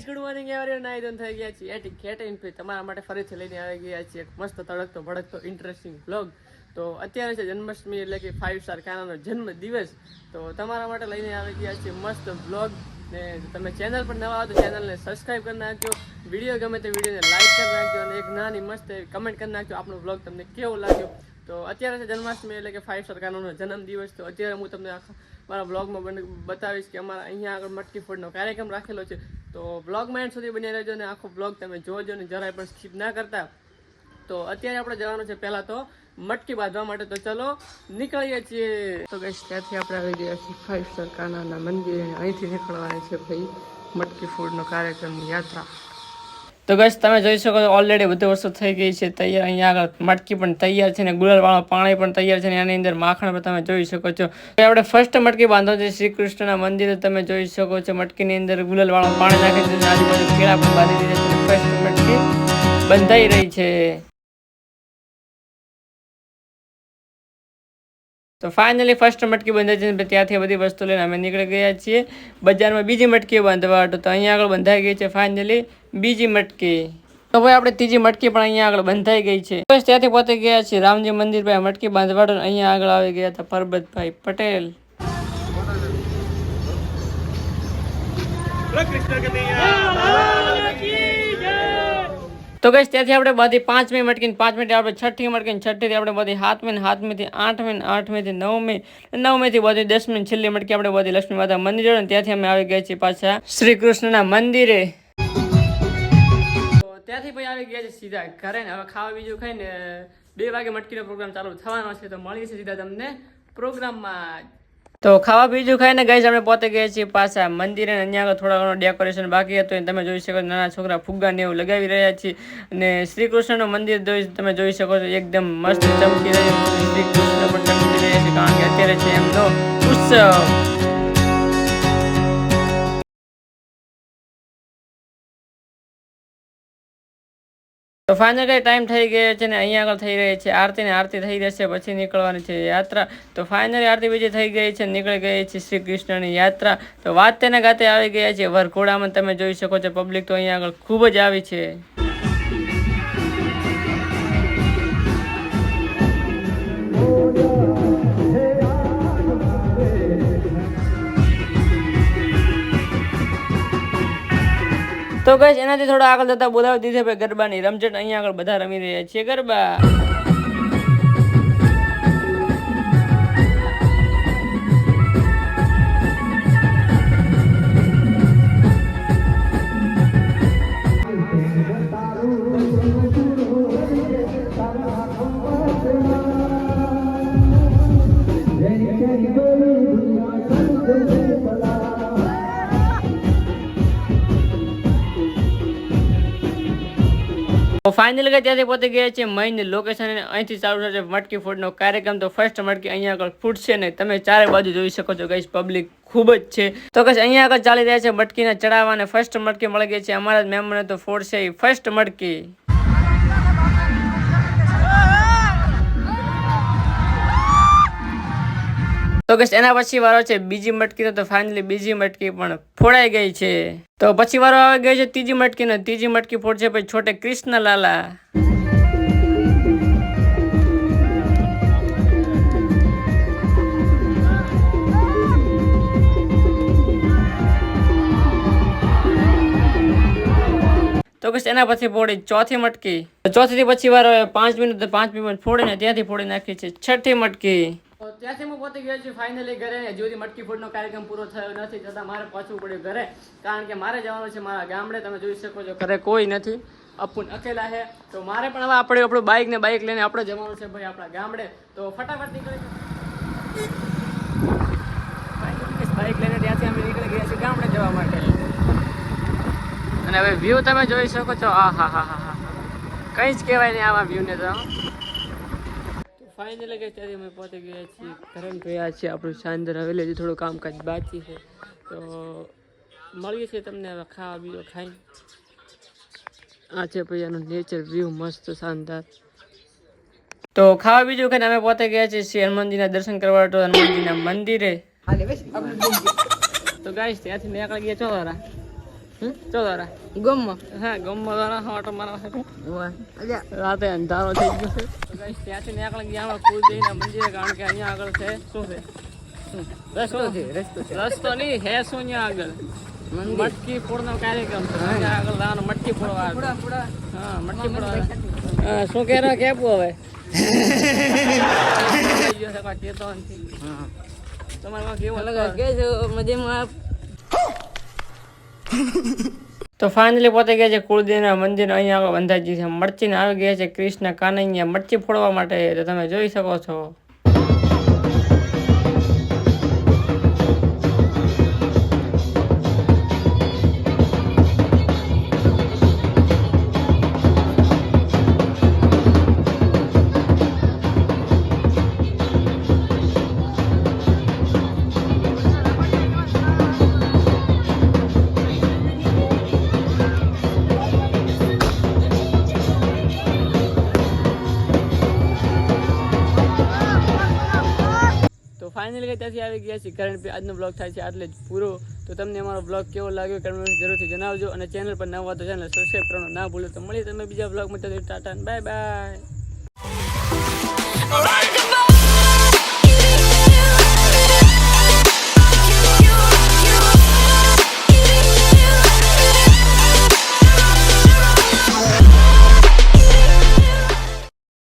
guys good morning everyone નાઈ ધોન થઈ ગયા છીએ એટી કેટીન પે તમારા માટે ફરીથી લઈને આવી ગયા છીએ એક મસ્ત તડકતો ભડકતો ઇન્ટરેસ્ટિંગ વ્લોગ તો અત્યારે છે જન્માષ્ટમી એટલે કે 5 સ્ટાર કાનાનો જન્મ દિવસ તો તમારા માટે લઈને આવી ગયા છીએ મસ્ત વ્લોગ ને તમે ચેનલ પર નવા હો તો ચેનલને સબસ્ક્રાઇબ કરી નાખજો વિડિયો ગમે તો વિડિયોને લાઈક કરી નાખજો અને એક નાની મસ્ત કમેન્ટ કરી નાખજો આપણો વ્લોગ તમને કેવો લાગ્યો તો અત્યારે છે જન્માષ્ટમી એટલે કે 5 સ્ટાર કાનાનો જન્મ દિવસ તો અત્યારે હું તમને મારા વ્લોગમાં બતાવીશ કે અમારા અહીંયા આગળ મટકી ફોડનો કાર્યક્રમ રાખેલો છે તો વ્લોગમાં એન્ડ સુધી બની રહેજો અને આખો વ્લોગ તમે જોજો ને જરાય પણ સ્કીપ ના કરતા તો અત્યારે આપણે જવાનું છે પહેલાં તો મટકી બાંધવા માટે તો ચલો નીકળીએ છીએ તો ગાઈસ ત્યાંથી આપણે આવી ગયા છીએ 5 સ્ટાર કાનાના મંદિરે અહીંથી નીકળવાની છે ભાઈ મટકી ફોડનો કાર્યક્રમની યાત્રા તો ગાઈસ તમે જોઈ શકો છો ઓલરેડી બધી વસ્તુ થઈ ગઈ છે તૈયાર અહીંયા આગળ મટકી પણ તૈયાર છે ને ગુલાલવાળો પાણી પણ તૈયાર છે ને એની અંદર માખણ પણ તમે જોઈ શકો છો આપણે ફર્સ્ટ મટકી બાંધો છે શ્રી કૃષ્ણના મંદિરે તમે જોઈ શકો છો મટકીની અંદર ગુલાલવાળો પાણી નાખી દીધું આજુબાજુ કેળા પણ બાંધી દીધા છે ફર્સ્ટ મટકી બંધાઈ રહી છે તો ફાઇનલી ફર્સ્ટ મટકી બંધાઈ છે ત્યાંથી બધી વસ્તુ લઈને અમે નીકળી ગયા છીએ બજારમાં બીજી મટકી બાંધવા તો અહીંયા આગળ બંધાઈ ગઈ છે ફાઇનલી બીજી મટકી તો ભાઈ આપણે ત્રીજી મટકી પણ અહીંયા આગળ બંધાઈ ગઈ છે બસ ત્યાંથી પહોંચી ગયા છીએ રામજી મંદિર પર મટકી બાંધવાડો અહીંયા આગળ આવી ગયા હતા પરબતભાઈ પટેલ તો ગઈશ ત્યાંથી આપણે બધી 5મી મટકીને 5 મિનિટ આપણે 6ઠી મટકીને 6ઠીથી આપણે બધી 7મી 7મીથી 8મી 8મીથી 9મી 9મીથી બધી 10મી છેલ્લી મટકી આપણે બધી લક્ષ્મી માતા મંદિર જોડે ત્યાંથી અમે આવી ગયા છીએ પાછા શ્રી કૃષ્ણના મંદિરે તો ત્યાંથી પછી આવી ગયા છે સીધા ઘરે ને હવે ખાવા બીજું ખાઈને 2 વાગે મટકીનો પ્રોગ્રામ ચાલુ થવાનો છે તો મળીએ છીએ સીધા તમને પ્રોગ્રામમાં તો ખાવા બીજું ખાઈને ગાઈસ આપણે પહોંચી ગયા છીએ પાછા મંદિરે અહીંયા આગળ થોડા ઘણો ડેકોરેશન બાકી હતું તમે જોઈ શકો નાના છોકરા ફુગ્ગા ને એવું લગાવી રહ્યા છે અને શ્રી કૃષ્ણનું મંદિર તમે જોઈ શકો છો એકદમ મસ્ત ચમકી રહ્યું શ્રી કૃષ્ણ પણ ચમકી રહ્યા છે કારણ કે અત્યારે છે એમનો ઉત્સવ તો ફાઇનલી ટાઈમ થઈ ગયો છે ને અહીંયા આગળ થઈ રહી છે આરતી ને આરતી થઈ જશે પછી નીકળવાની છે યાત્રા તો ફાઇનલી આરતી બીજી થઈ ગઈ છે નીકળી ગઈ છે શ્રી કૃષ્ણની યાત્રા તો વાત તેને ગાતે આવી ગયા છે વરઘોડામાં તમે જોઈ શકો છો પબ્લિક તો અહીંયા આગળ ખૂબ જ આવી છે તો ગાઈસ એનાથી થોડા આગળ જતા બોલાવી દીધે ભાઈ ગરબાની રમઝટ અહીંયા આગળ બધા રમી રહ્યા છીએ ગરબા ફાઇનલ ગઈ ત્યાંથી પહોંચી ગયા છે મેઇન લોકેશન અહીંથી ચાલુ થશે મટકી ફોડનો કાર્યક્રમ તો ફર્સ્ટ મટકી અહીંયા આગળ ફૂટશે ને તમે ચારે બાજુ જોઈ શકો છો ગાઈસ પબ્લિક ખૂબ જ છે તો ગાઈસ અહીંયા આગળ ચાલી રહ્યા છે મટકીના ચડાવવા અને ફર્સ્ટ મટકી મળી ગઈ છે અમારા જ મહેમાનો તો ફોડશે ફર્સ્ટ મટકી તો ગાઈસ એના પછી વારો છે બીજી મટકીનો તો ફાઇનલી બીજી મટકી પણ ફોડાઈ ગઈ છે તો પછી વારો આવી ગયો છે ત્રીજી મટકીનો ત્રીજી મટકી ફોડશે પછી છોટે કૃષ્ણ લાલા તો બસ એના પછી ફોડી ચોથી મટકી ચોથી પછી વારો 5 મિનિટ 5 મિનિટ ફોડીને ત્યાંથી ફોડી નાખી છે છઠ્ઠી મટકી તો ત્યાંથી હું પહોંચી ગયો છું ફાઇનલી ઘરે હજુ સુધી મટકી ફોડનો કાર્યક્રમ પૂરો થયો નથી છતાં મારે પાછું પડ્યું ઘરે કારણ કે મારે જવાનું છે મારા ગામડે તમે જોઈ શકો છો ઘરે કોઈ નથી અપુન અકેલા છે તો મારે પણ હવે આપણું બાઇક લઈને આપણે જવાનું છે ભાઈ આપણા ગામડે તો ફટાફટ નીકળી બાઇક લઈને ત્યાંથી અમે નીકળી ગયા છીએ ગામડે જવા માટે અને હવે વ્યૂ તમે જોઈ શકો છો આ હા હા હા હા કંઈ જ કહેવાય નહીં આવા વ્યૂને તો ફાઇનલી ગઈ ત્યારે અમે પહોંચી ગયા છીએ ઘરે ગયા છીએ આપણું શાનદાર હવેલી થોડું કામકાજ બાકી છે તો મળીએ છીએ તમને હવે ખાવા બીજો ખાઈને આ છે ભાઈ એનું નેચર વ્યૂ મસ્ત શાનદાર તો ખાવા બીજું ખાઈને અમે પહોંચી ગયા છીએ શ્રી હનુમાનજીના દર્શન કરવા તો હનુમાનજીના મંદિરે તો ગાઈસ ત્યાંથી નીકળી ગયા છો ચો તારા ગમમાં હા ગમમાં તારા હાટો મારવા છે રાતે અંધારો થઈ ગયો છે તો ગાઈસ ત્યાંથી નીકળી ગયા કુળદેવીના મંદિરે કારણ કે અહીંયા આગળ છે શું છે રસ્તો નહીં હે શું અહીંયા આગળ મટકી ફોડનો કાર્યક્રમ છે અહીંયા આગળ જવાનો મટકી ફોડવા હા મટકી ફોડવા શું કહે રહ્યો કેપું હવે કેતો નથી તમારે કેવું લાગે મજામાં તો ફાઇનલી પોતે ગયા છે કુળદેવના મંદિર અહીંયા આગળ બંધાજી છે મરચીને આવી ગયા છે કૃષ્ણ કાનૈયા મરચી ફોડવા માટે તો તમે જોઈ શકો છો ફાઇનલી કઈ ત્યાંથી આવી ગયા છે કારણ કે આજનો બ્લોગ થાય છે આટલે જ પૂરો તો તમને અમારો બ્લોગ કેવો લાગ્યો કમેન્ટ જરૂરથી જણાવજો અને ચેનલ પર નવા તો ચેનલ સબસ્ક્રાઇબ કરવાનું ના ભૂલો તો મળીએ તમે બીજા બ્લોગમાં ટાટા બાય બાય